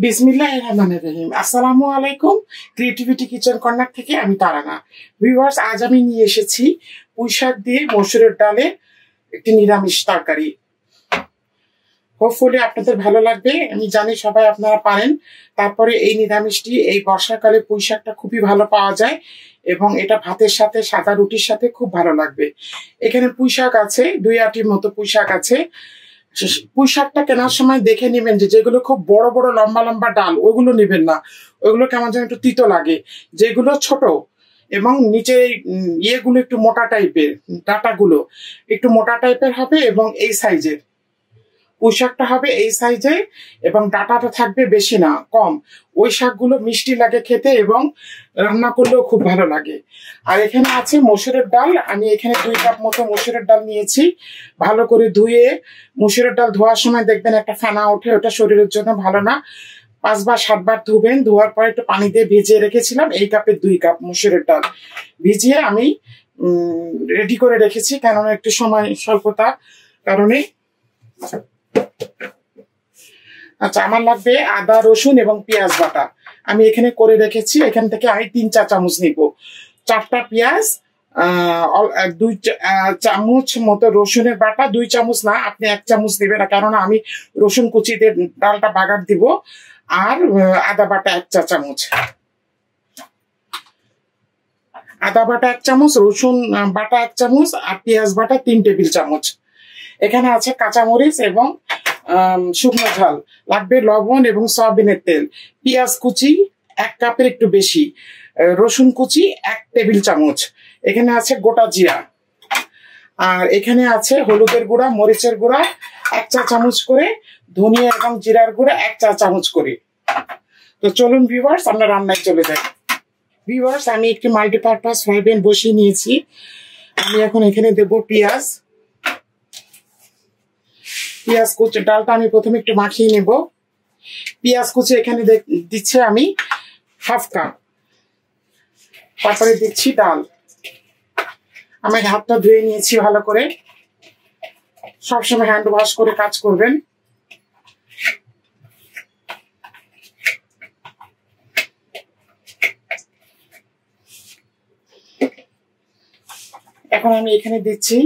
বিসমিল্লাহির রহমানির রহিম। আসসালামু আলাইকুম। ক্রিয়েটিভিটি কিচেন কর্নার থেকে আমি তারানা। ভিউয়ার্স, আজ আমি নিয়ে এসেছি পুঁইশাক দিয়ে মসুরের ডালে একটি নিরামিষ তরকারি। হোপফুলি আপনাদের ভালো লাগবে, আমি জানি সবাই আপনারা পারেন। তারপরে এই নিরামিষটি এই বর্ষাকালে পুঁইশাকটা খুবই ভালো পাওয়া যায় এবং এটা ভাতের সাথে, সাদা রুটির সাথে খুব ভালো লাগবে। এখানে পুঁইশাক আছে, 2 আটির মতো পুঁইশাক আছে। পুঁইশাকটা কেনার সময় দেখে নেবেন যে যেগুলো খুব বড় বড় লম্বা লম্বা ডাল ওইগুলো নেবেন না, ওইগুলো কেমন যেন একটু তিতো লাগে। যেগুলো ছোট এবং নিচে ইয়েগুলো একটু মোটা টাইপের, ডাঁটাগুলো একটু মোটা টাইপের হবে এবং এই সাইজের পুঁইশাকটা হবে এই সাইজে এবং ডাঁটাটা থাকবে বেশি না, কম। ওই শাকগুলো মিষ্টি লাগে খেতে এবং রান্না করলেও খুব ভালো লাগে। আর এখানে আছে মসুরের ডাল। আমি এখানে 2 কাপ মতো মসুরের ডাল নিয়েছি। ভালো করে ধুয়ে, মসুরের ডাল ধোয়ার সময় দেখবেন একটা ফেনা ওঠে, ওটা শরীরের জন্য ভালো না। 5 বার 7 বার ধুবেন। ধোয়ার পরে একটু পানি দিয়ে ভিজিয়ে রেখেছিলাম। এই কাপের 2 কাপ মসুরের ডাল ভিজিয়ে আমি রেডি করে রেখেছি, কেননা একটু সময় স্বল্পতার কারণে। আচ্ছা, আমার লাগবে আদা, রসুন এবং পেঁয়াজ বাটা। আমি এখানে করে রেখেছি। এখান থেকে আমি 3 চা চামচ নিব। 4টা পেঁয়াজ, 2 চামচ মতো রসুনের বাটা। 2 চামচ না, আপনি 1 চামচ দিবেন না, কেননা আমি রসুন কুচি দিয়ে ডালটা বাগার দিব। আর আদা বাটা 1 চা চামচ, আদা বাটা 1 চামচ, রসুন বাটা 1 চামচ আর পেঁয়াজ বাটা 3 টেবিল চামচ। এখানে আছে কাঁচামরিচ এবং শুকনো ঝাল, লাগবে লবণ এবং সয়াবিনের তেল। পেঁয়াজ কুচি 1 কাপের একটু বেশি, রসুন কুচি 1 টেবিল চামচ। এখানে আছে গোটা জিরা, আর এখানে আছে হলুদের গুঁড়া, মরিচের গুঁড়া 1 চা চামচ করে, ধনিয়া এবং জিরার গুঁড়া 1 চা চামচ করে। তো চলুন ভিউয়ার্স, আমরা রান্নায় চলে যাই। ভিউয়ার্স, আমি একটি মাল্টিপারপাস ফ্রাই প্যান বসিয়ে নিয়েছি। আমি এখন এখানে দেব পেঁয়াজ। পেঁয়াজ কুচি, ডালটা আমি প্রথমে একটু মাখিয়ে নেব। পেঁয়াজ কুচি এখানে দিচ্ছে আমি 1/2 কাপ। তারপরে দিচ্ছি ডাল। আমি হাতটা ধুয়ে নিয়েছি ভালো করে। সবসময় হ্যান্ড ওয়াশ করে কাজ করবেন। এখন আমি এখানে দিচ্ছি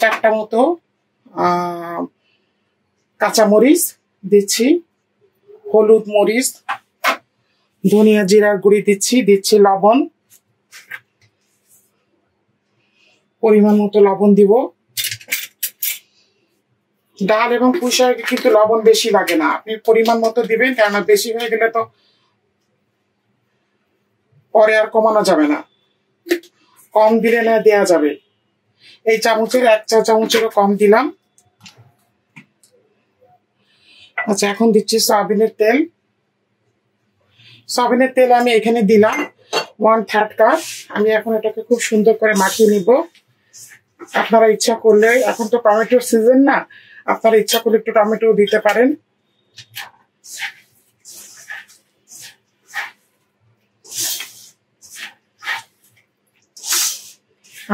চারটা মতো কাঁচামরিচ দিচ্ছি, হলুদ, মরিচ, ধনিয়া, জিরার গুঁড়ি দিচ্ছি লবণ, পরিমাণ মতো লবণ দিব। ডাল এবং পুঁইশাকে কিন্তু লবণ বেশি লাগে না, আপনি পরিমাণ মতো দিবেন, কেননা বেশি হয়ে গেলে তো পরে আর কমানো যাবে না। কম দিলে না দেয়া যাবে। এই চামচের 1 চা চামচেরও কম দিলাম। আচ্ছা, এখন দিচ্ছি সয়াবিনের তেল। সয়াবিনের তেল আমি এখানে দিলাম 1/3 কাপ। আমি এখন এটাকে খুব সুন্দর করে মাখিয়ে নিব। আপনারা ইচ্ছা করলে, এখন তো টমেটোর সিজন না, আপনারা ইচ্ছা করলে একটু টমেটো দিতে পারেন।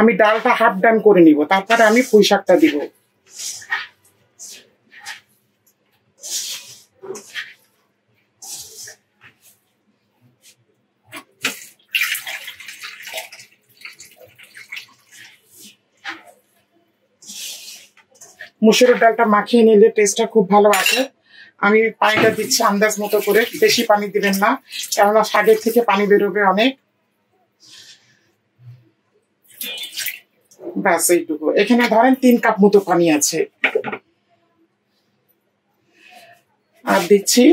আমি ডালটা হাফ ডান করে নিব, তারপরে আমি পুঁইশাকটা দিব। মসুরের ডালটা মাখিয়ে নিলে টেস্টটা খুব ভালো আসে। আমি পানিটা দিচ্ছি আন্দাজ মতো করে, বেশি পানি দিবেন না, কেননা শাকের থেকে পানি বেরোবে অনেক। ব্যাস এইটুকু। এখানে ধরেন 3 কাপ মতো পানি আছে। আর দিচ্ছি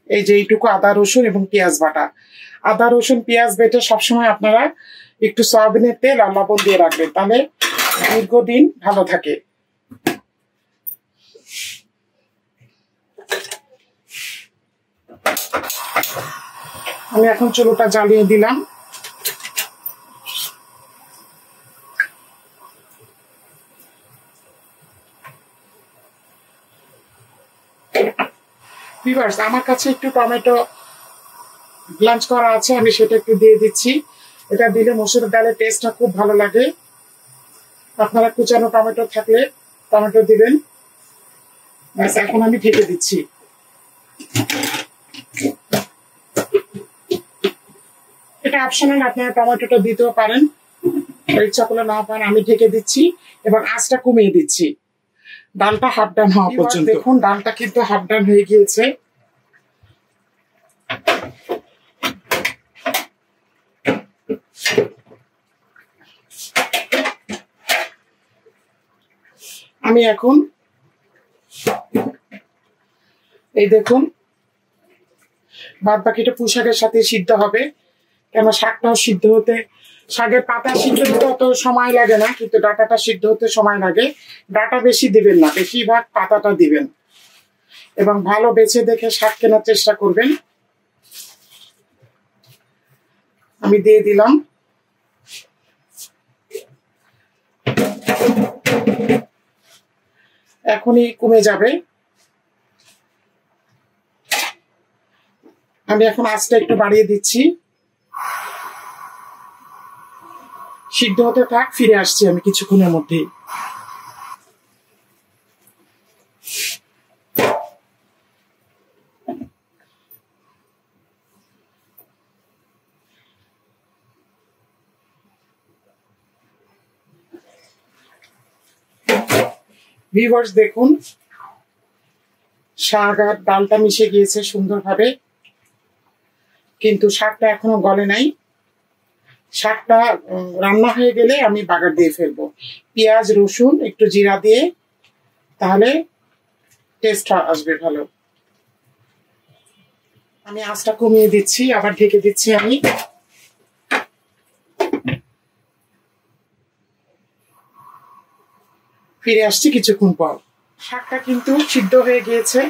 এই যে এইটুকু আদা, রসুন এবং পেঁয়াজ বাটা। আদা, রসুন, পেঁয়াজ বেটে সবসময় আপনারা একটু সয়াবিনের তেল আর লবণ দিয়ে রাখবেন, তাহলে দীর্ঘদিন ভালো থাকে। আমি এখন চুলোটা জ্বালিয়ে দিলাম। ভিউয়ার্স, আমার কাছে একটু টমেটো ব্লাঞ্চ করা আছে, আমি সেটা একটু দিয়ে দিচ্ছি। এটা দিলে মসুর ডালের টেস্টটা খুব ভালো লাগে। আপনারা কুচানো টমেটো থাকলে টমেটো দিবেন। ব্যাস, এখন আমি ঢেকে দিচ্ছি। এটা অপশনাল, আপনারা টমেটোটা দিতেও পারেন, ইচ্ছা করলে না পারেন। আমি ঢেকে দিচ্ছি এবং আঁচটা কমিয়ে দিচ্ছি ডালটা হাফ ডান হওয়া পর্যন্ত। দেখুন ডালটা কিন্তু হাফ ডান হয়ে গিয়েছে। আমি এখন এই দেখুন বাদ বাকিটা পুঁই শাকের সাথে সিদ্ধ হবে, কেন শাকটাও সিদ্ধ হতে, শাকের পাতা সিদ্ধ হতে অত সময় লাগে না, কিন্তু ডাঁটাটা সিদ্ধ হতে সময় লাগে। ডাঁটা বেশি দিবেন না, বেশিরভাগ পাতাটা দিবেন এবং ভালো বেছে দেখে শাক কেনার চেষ্টা করবেন। আমি দিয়ে দিলাম। এখনই কমে যাবে। আমি এখন আঁচটা একটু বাড়িয়ে দিচ্ছি। সিদ্ধ হতে থাক, ফিরে আসছি আমি কিছুক্ষণের মধ্যেই। ভিউয়ার্স দেখুন শাক আর ডালটা মিশে গিয়েছে সুন্দরভাবে, কিন্তু শাকটা এখনো গলে নাই। শাকটা রান্না হয়ে গেলে আমি বাগার দিয়ে ফেলবো, পেঁয়াজ রসুন একটু জিরা দিয়ে, তাহলে টেস্ট আসবে ভালো। আমি আঁচটা কমিয়ে দিচ্ছি, আবার ঢেকে দিচ্ছি। আমি ফিরে আসছি কিছুক্ষণ পর। শাকটা কিন্তু সিদ্ধ হয়ে গিয়েছে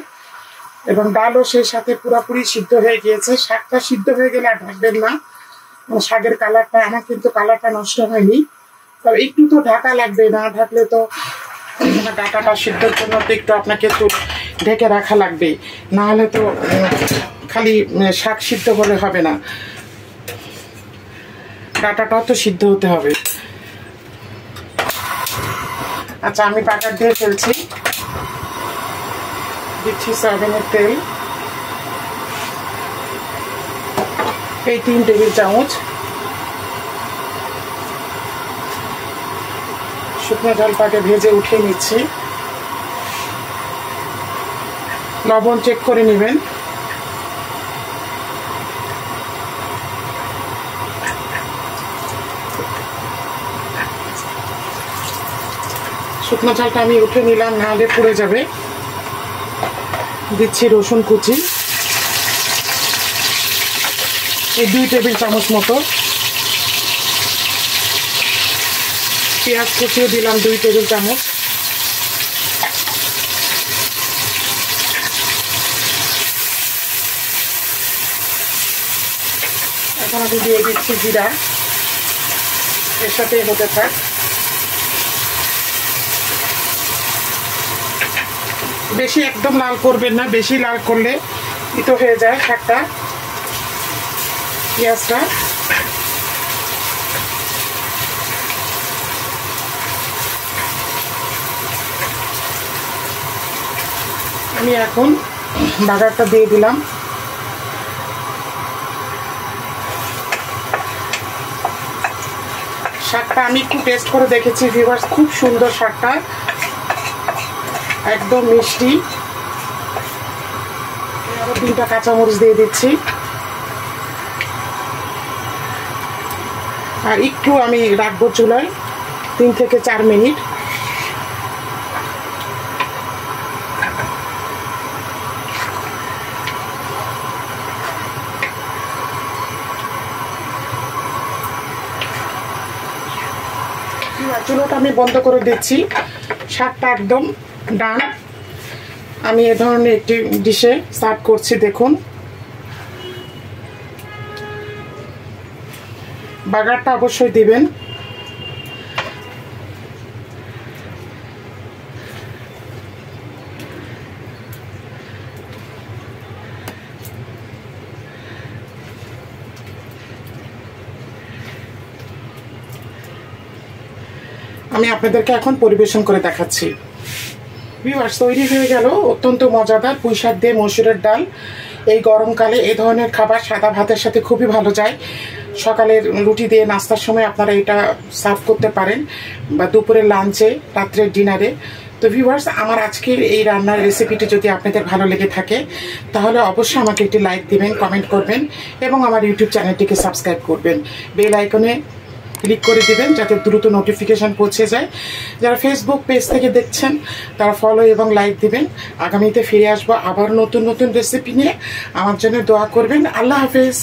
এবং ডালও সেই সাথে পুরোপুরি সিদ্ধ হয়ে গিয়েছে। শাকটা সিদ্ধ হয়ে গেলে আর ঢাকবেন না, শাকের কালারটা, আমার কিন্তু কালারটা নষ্ট হয়নি, তবে একটু তো ঢাকা লাগবে, না ঢাকলে তো ডাটাটা সিদ্ধর জন্য তো একটু আপনাকে তো ঢেকে রাখা লাগবে, না হলে তো খালি শাক সিদ্ধ হলে হবে না, ডাটাটাও তো সিদ্ধ হতে হবে। আচ্ছা, আমি বাগার দিয়ে ফেলছি, দিচ্ছি সয়াবিনের তেল, এই 3 টেবিল চামচ। শুকনো জলপাকে ভেজে উঠিয়ে নিচ্ছি। লবণ চেক করে নেবেন। শুকনো ঝালটা আমি উঠে নিলাম, নাহলে পুড়ে যাবে। দিচ্ছি রসুন কুচি, এই 2 টেবিল চামচ মতো। পেঁয়াজ কুচিও দিলাম 2 টেবিল চামচ। এখন আমি দিয়ে দিচ্ছি জিরা, এর সাথে হতে থাক। বেশি একদম লাল করবেন না, বেশি লাল করলে তিতো হয়ে যায় শাকটা। পেঁয়াজটা আমি এখন বাগারটা দিয়ে দিলাম। শাকটা আমি একটু টেস্ট করে দেখেছি ভিউয়ার্স, খুব সুন্দর শাকটা, একদম মিষ্টি। আরো 2টা কাঁচামরিচ দিয়ে দিচ্ছি, আর একটু আমি রাখবো চুলায় 3 থেকে 4 মিনিট। চুলোটা আমি বন্ধ করে দিচ্ছি। শাকটা একদম ডান। আমি এ ধরনের একটি ডিশে সার্ভ করছি। দেখুন বাগারটা অবশ্যই দিবেন। আমি আপনাদেরকে এখন পরিবেশন করে দেখাচ্ছি। ভিউয়ার্স, তৈরি হয়ে গেল অত্যন্ত মজাদার পুঁই শাক দিয়ে মসুরের ডাল। এই গরমকালে এই ধরনের খাবার সাদা ভাতের সাথে খুবই ভালো যায়। সকালের রুটি দিয়ে নাস্তার সময় আপনারা এটা সার্ভ করতে পারেন, বা দুপুরের লাঞ্চে, রাত্রের ডিনারে। তো ভিউয়ার্স, আমার আজকের এই রান্নার রেসিপিটি যদি আপনাদের ভালো লেগে থাকে তাহলে অবশ্যই আমাকে একটি লাইক দিবেন, কমেন্ট করবেন এবং আমার ইউটিউব চ্যানেলটিকে সাবস্ক্রাইব করবেন। বেল আইকনে ক্লিক করে দিবেন যাতে দ্রুত নোটিফিকেশান পৌঁছে যায়। যারা ফেসবুক পেজ থেকে দেখছেন তারা ফলো এবং লাইক দিবেন। আগামীতে ফিরে আসবো আবার নতুন নতুন রেসিপি নিয়ে। আমার জন্য দোয়া করবেন। আল্লাহ হাফেজ।